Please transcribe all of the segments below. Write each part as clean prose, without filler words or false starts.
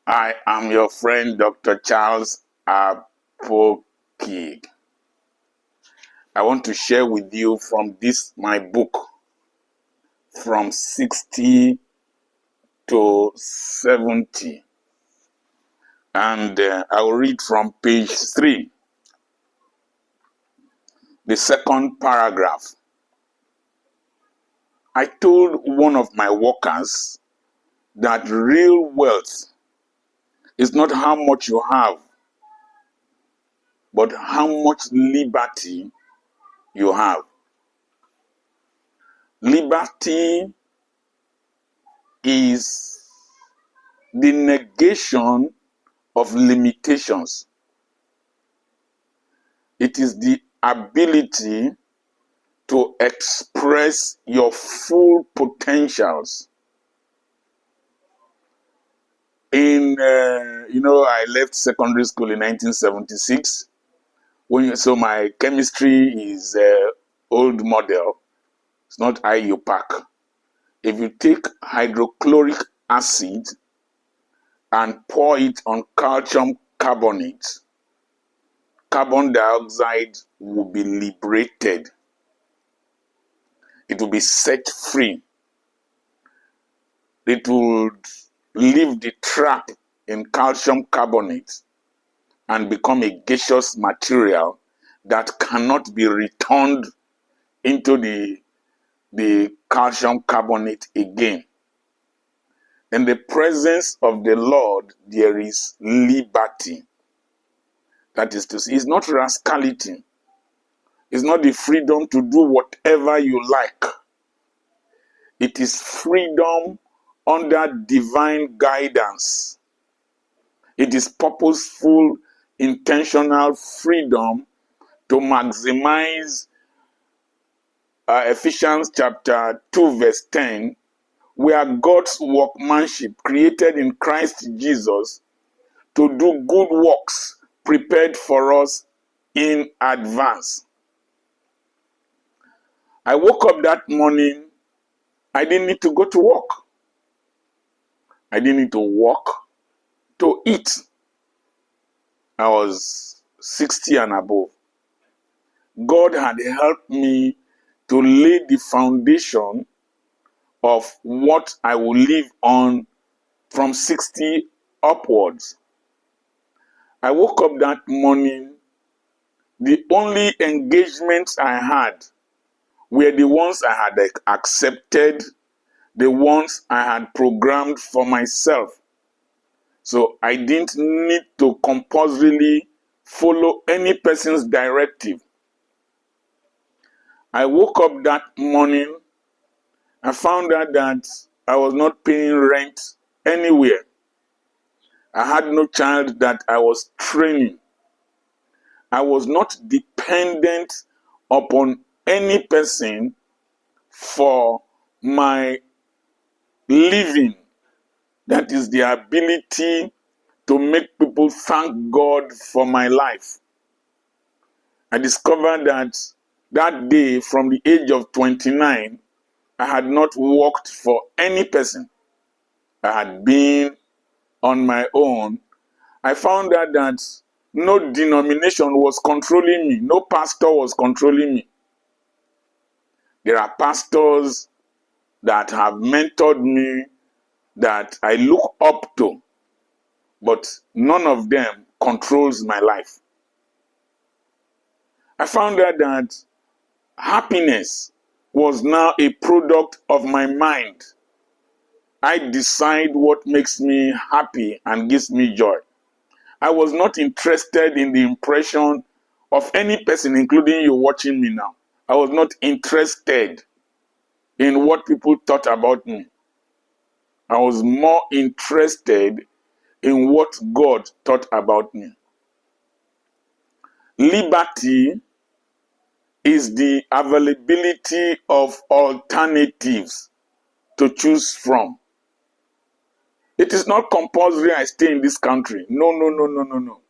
I am your friend, Dr. Charles Apoki. I want to share with you from this, my book, from 60 to 70. And I will read from page 3, the second paragraph. I told one of my workers that real wealth is not how much you have, but how much liberty you have. Liberty is the negation of limitations. It is the ability to express your full potentials. I left secondary school in 1976. So my chemistry is old model. It's not IUPAC. If you take hydrochloric acid and pour it on calcium carbonate, carbon dioxide will be liberated. It will be set free. It will leave the trap in calcium carbonate and become a gaseous material that cannot be returned into the calcium carbonate again. In the presence of the Lord, there is liberty. That is to say, it's not rascality. It's not the freedom to do whatever you like. It is freedom under divine guidance. It is purposeful, intentional freedom to maximize Ephesians chapter 2 verse 10, where God's workmanship created in Christ Jesus to do good works prepared for us in advance. I woke up that morning. I didn't need to go to work. I didn't need to work to eat. I was 60 and above. God had helped me to lay the foundation of what I will live on from 60 upwards. I woke up that morning. The only engagements I had were the ones I had accepted, the ones I had programmed for myself. So I didn't need to compulsorily follow any person's directive. I woke up that morning. I found out that I was not paying rent anywhere. I had no child that I was training. I was not dependent upon any person for my living. That is the ability to make people thank God for my life. I discovered that day, from the age of 29, I had not worked for any person. I had been on my own. I found out that no denomination was controlling me. No pastor was controlling me. There are pastors that have mentored me, that I look up to, but none of them controls my life. I found out that happiness was now a product of my mind. I decide what makes me happy and gives me joy. I was not interested in the impression of any person, including you watching me now. I was not interested in what people thought about me. I was more interested in what God thought about me. Liberty is the availability of alternatives to choose from. It is not compulsory I stay in this country. No.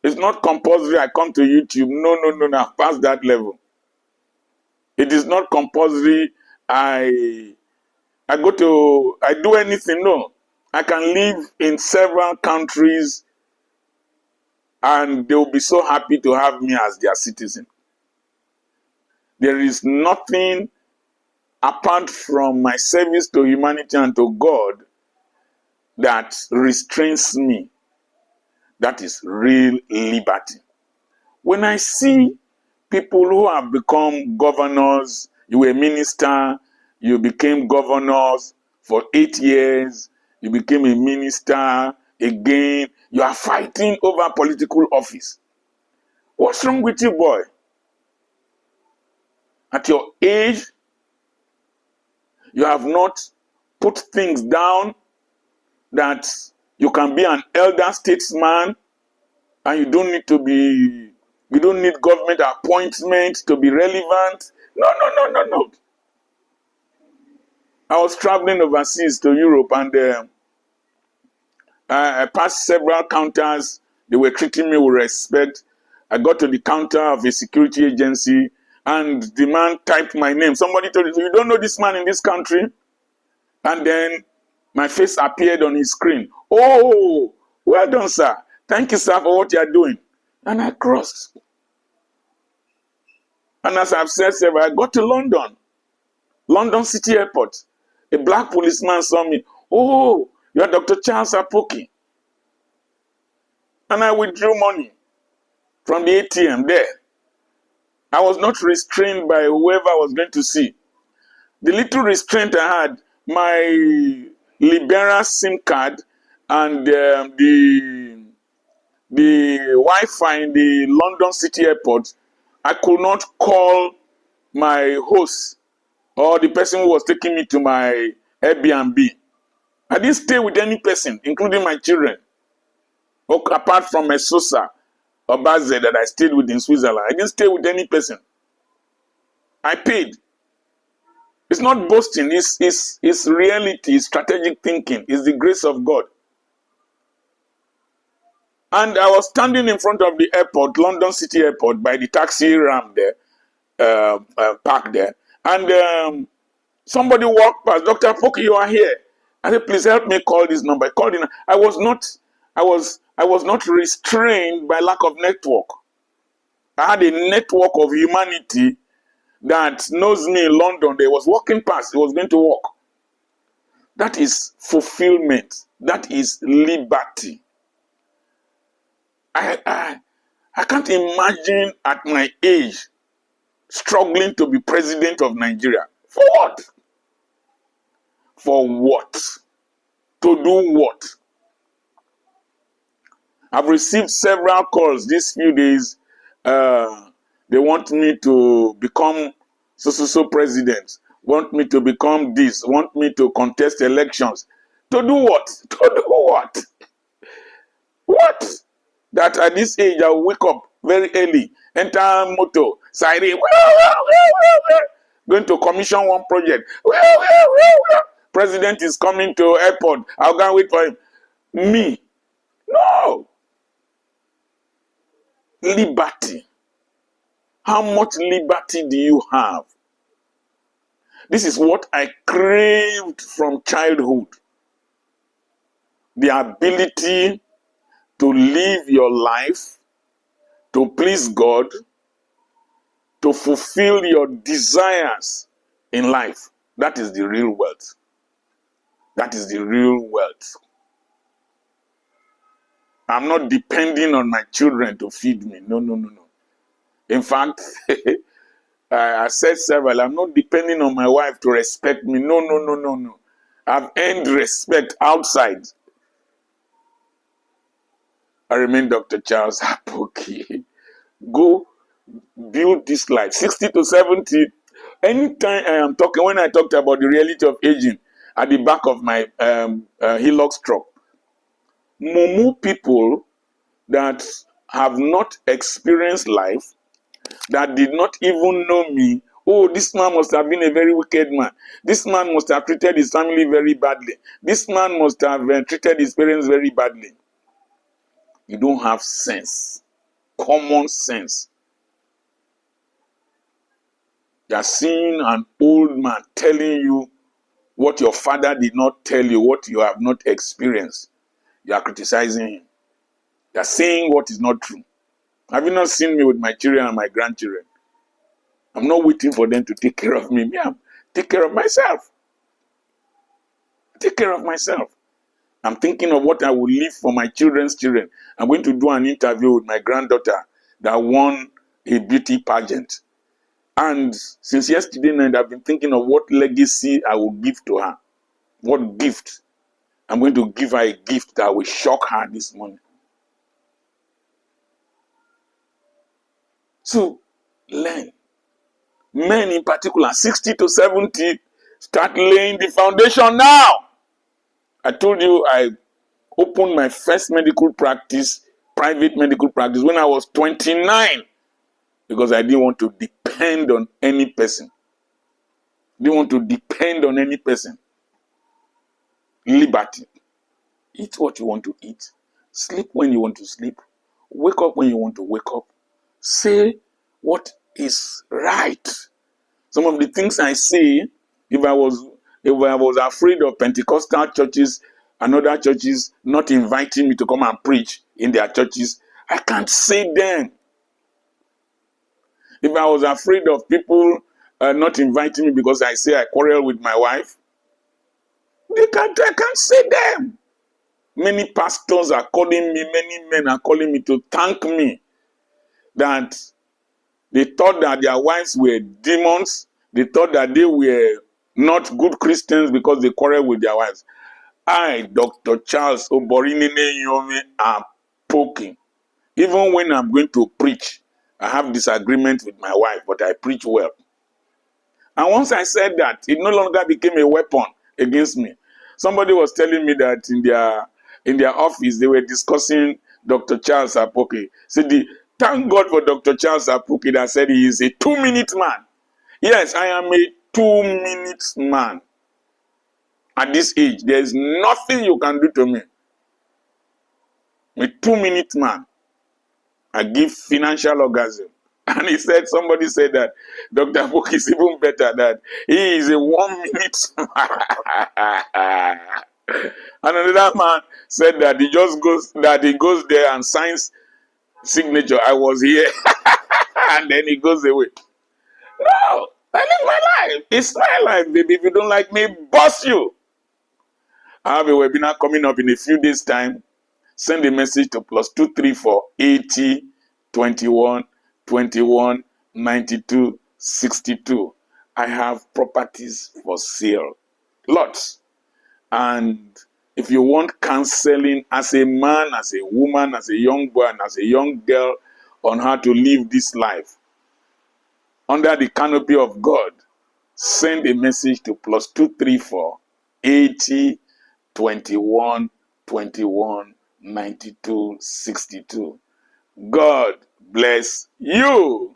It's not compulsory I come to YouTube. No. I've passed that level. It is not compulsory I do anything. No. I can live in several countries and they will be so happy to have me as their citizen. There is nothing apart from my service to humanity and to God that restrains me. That is real liberty. When I see people who have become governors, you were a minister, you became governors for 8 years, you became a minister again, you are fighting over political office. What's wrong with you, boy? At your age, you have not put things down that you can be an elder statesman and you don't need government appointment to be relevant. No, no, no, no, no. I was traveling overseas to Europe and I passed several counters. They were treating me with respect. I got to the counter of a security agency and the man typed my name. Somebody told me, "You don't know this man in this country?" And then my face appeared on his screen. "Oh, well done, sir. Thank you, sir, for what you are doing." And I crossed. And as I've said several, I got to London City Airport. A black policeman saw me. "Oh, you are Dr. Charles Apoki." And I withdrew money from the ATM there. I was not restrained by whoever I was going to see. The little restraint I had, my Libera SIM card and the Wi-Fi in the London City Airport, I could not call my host or the person who was taking me to my Airbnb. I didn't stay with any person, including my children, apart from my Sosa or Baze that I stayed with in Switzerland. I didn't stay with any person. I paid. It's not boasting, it's reality, it's strategic thinking, it's the grace of God. And I was standing in front of the airport, London City Airport, by the taxi ram there, parked there. And somebody walked past. "Dr. Apoki, you are here." I said, "Please help me call this number." I called in. I was not restrained by lack of network. I had a network of humanity that knows me in London. They was walking past. It was going to walk. That is fulfillment. That is liberty. I can't imagine at my age struggling to be president of Nigeria. For what? For what? To do what? I've received several calls these few days. They want me to become so president, want me to become this, want me to contest elections. To do what? To do what? What? That at this age I will wake up very early, enter motor, siren, going to commission one project. President is coming to airport. I'll go and wait for him. Me? No. Liberty. How much liberty do you have? This is what I craved from childhood. The ability to live your life, to please God, to fulfill your desires in life. That is the real wealth. That is the real wealth. I'm not depending on my children to feed me. No, no, no, no. In fact, I said several, I'm not depending on my wife to respect me. No, no, no, no, no. I've earned respect outside. I remain Dr. Charles Apoki. Go build this life. 60 to 70. Anytime I am talking, when I talked about the reality of aging at the back of my Hilux truck, Mumu people that have not experienced life, that did not even know me. "Oh, this man must have been a very wicked man. This man must have treated his family very badly. This man must have treated his parents very badly." You don't have sense, common sense. You are seeing an old man telling you What your father did not tell you, what you have not experienced, you are criticizing him. You are saying what is not true. Have you not seen me with my children and my grandchildren? I'm not waiting for them to take care of me. I take care of myself. Take care of myself. I'm thinking of what I will leave for my children's children. I'm going to do an interview with my granddaughter that won a beauty pageant. And since yesterday night, I've been thinking of what legacy I will give to her. What gift? I'm going to give her a gift that will shock her this morning. So, learn. Men in particular, 60 to 70, start laying the foundation now. I told you I opened my first medical practice, private medical practice, when I was 29, because I didn't want to depend on any person. Didn't want to depend on any person. Liberty. Eat what you want to eat. Sleep when you want to sleep. Wake up when you want to wake up. Say what is right. Some of the things I say, if I was afraid of Pentecostal churches and other churches not inviting me to come and preach in their churches, I can't say them. If I was afraid of people not inviting me because I say I quarrel with my wife, I can't say them. Many pastors are calling me, many men are calling me to thank me that they thought that their wives were demons. They thought that they were not good Christians because they quarrel with their wives. I, Dr. Charles Oborinene Yomi, am poking. Even when I'm going to preach, I have disagreement with my wife, but I preach well. And once I said that, it no longer became a weapon against me. Somebody was telling me that in their office, they were discussing Dr. Charles Apoki. Said, thank God for Dr. Charles Apoki that said he is a 2-minute man. Yes, I am a 2-minute man. At this age, there is nothing you can do to me. A 2-minute man. I give financial orgasm. And somebody said that Dr. Apoki is even better, that he is a 1-minute man. And another man said that he goes there and signs signature. I was here. And then he goes away. No, I live my life. It's my life, baby. If you don't like me, boss you. I have a webinar coming up in a few days' time. Send a message to +234 80 21 21 92 62. I have properties for sale. Lots. And if you want counseling as a man, as a woman, as a young boy, and as a young girl on how to live this life under the canopy of God, send a message to +234 80 21 21 92 62. God bless you.